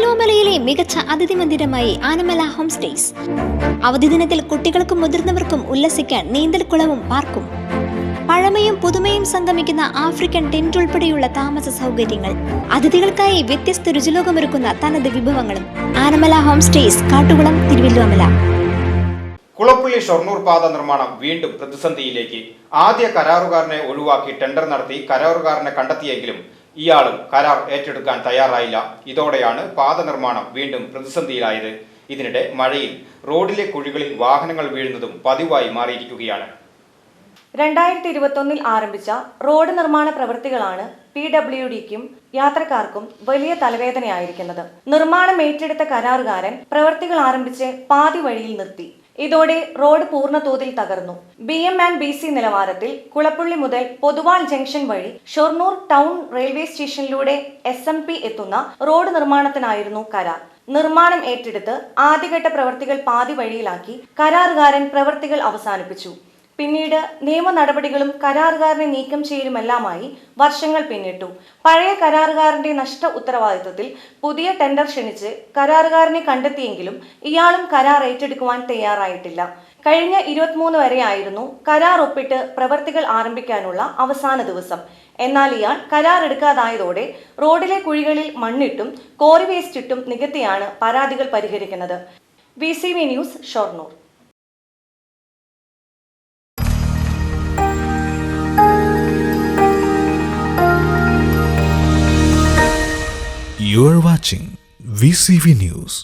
തിരുവല്ലോമലയിലെ മികച്ച അതിഥി മന്ദിരമായി Anamala home stays. അവധി ദിനത്തിൽ കുട്ടികൾക്കും മുതിർന്നവർക്കും ഉല്ലസിക്കാൻ നീന്തൽക്കുളവും പാർക്കും. പഴമയും പുതുമയും സംഗമിക്കുന്ന ആഫ്രിക്കൻ ടെന്റ് ഉൾപ്പെടെയുള്ള താമസ സൗകര്യങ്ങൾ, അതിഥികൾക്കായി വ്യത്യസ്ത രുചിലോകമൊരുക്കുന്ന തനത് വിഭവങ്ങളും. Anamala home stays, Kattukulam, Thiruvallomala. കുളപ്പള്ളി ഷൊർണൂർ പാത നിർമ്മാണം വീണ്ടും പ്രതിസന്ധിയിലേക്ക്. ആദ്യ കരാറുകാരനെ ഒഴിവാക്കി ടെൻഡർ നടത്തി കരാറുകാരനെ കണ്ടെത്തിയെങ്കിലും ഇയാളും കരാർ ഏറ്റെടുക്കാൻ തയ്യാറായില്ല. ഇതോടെയാണ് പാത നിർമ്മാണം വീണ്ടും പ്രതിസന്ധിയിലായത്. ഇതിനിടെ മഴയിൽ റോഡിലെ കുഴികളിൽ വാഹനങ്ങൾ വീഴുന്നതും പതിവായി മാറിയിരിക്കുകയാണ്. 2021 ആരംഭിച്ച റോഡ് നിർമ്മാണ പ്രവൃത്തികളാണ് PWDക്കും യാത്രക്കാർക്കും വലിയ തലവേദനയായിരിക്കുന്നത്. നിർമ്മാണം ഏറ്റെടുത്ത കരാറുകാരൻ പ്രവൃത്തികൾ ആരംഭിച്ച് പാതി വഴിയിൽ നിർത്തി. ഇതോടെ റോഡ് പൂർണ്ണതോതിൽ തകർന്നു. BM&BC നിലവാരത്തിൽ കുളപ്പള്ളി മുതൽ പൊതുവാൾ ജംഗ്ഷൻ വഴി ഷൊർണൂർ ടൗൺ റെയിൽവേ സ്റ്റേഷനിലൂടെ SMP എത്തുന്ന റോഡ് നിർമ്മാണത്തിനായിരുന്നു കരാർ. നിർമ്മാണം ഏറ്റെടുത്ത് ആദ്യഘട്ട പ്രവൃത്തികൾ പാതി വഴിയിലാക്കി കരാറുകാരൻ പ്രവൃത്തികൾ അവസാനിപ്പിച്ചു. പിന്നീട് നിയമ നടപടികളും കരാറുകാരനെ നീക്കം ചെയ്യലുമെല്ലാമായി വർഷങ്ങൾ പിന്നിട്ടു. പഴയ കരാറുകാരന്റെ നഷ്ട ഉത്തരവാദിത്വത്തിൽ പുതിയ ടെൻഡർ ക്ഷണിച്ച് കരാറുകാരനെ കണ്ടെത്തിയെങ്കിലും ഇയാളും കരാർ ഏറ്റെടുക്കുവാൻ തയ്യാറായിട്ടില്ല. കഴിഞ്ഞ 23 വരെയായിരുന്നു കരാർ ഒപ്പിട്ട് പ്രവൃത്തികൾ ആരംഭിക്കാനുള്ള അവസാന ദിവസം. എന്നാൽ ഇയാൾ കരാർ എടുക്കാതായതോടെ റോഡിലെ കുഴികളിൽ മണ്ണിട്ടും കോറി വേസ്റ്റ് ഇട്ടും നികത്തിയാണ് പരാതികൾ പരിഹരിക്കുന്നത്. VCV news, Shoranur. You are watching VCV News.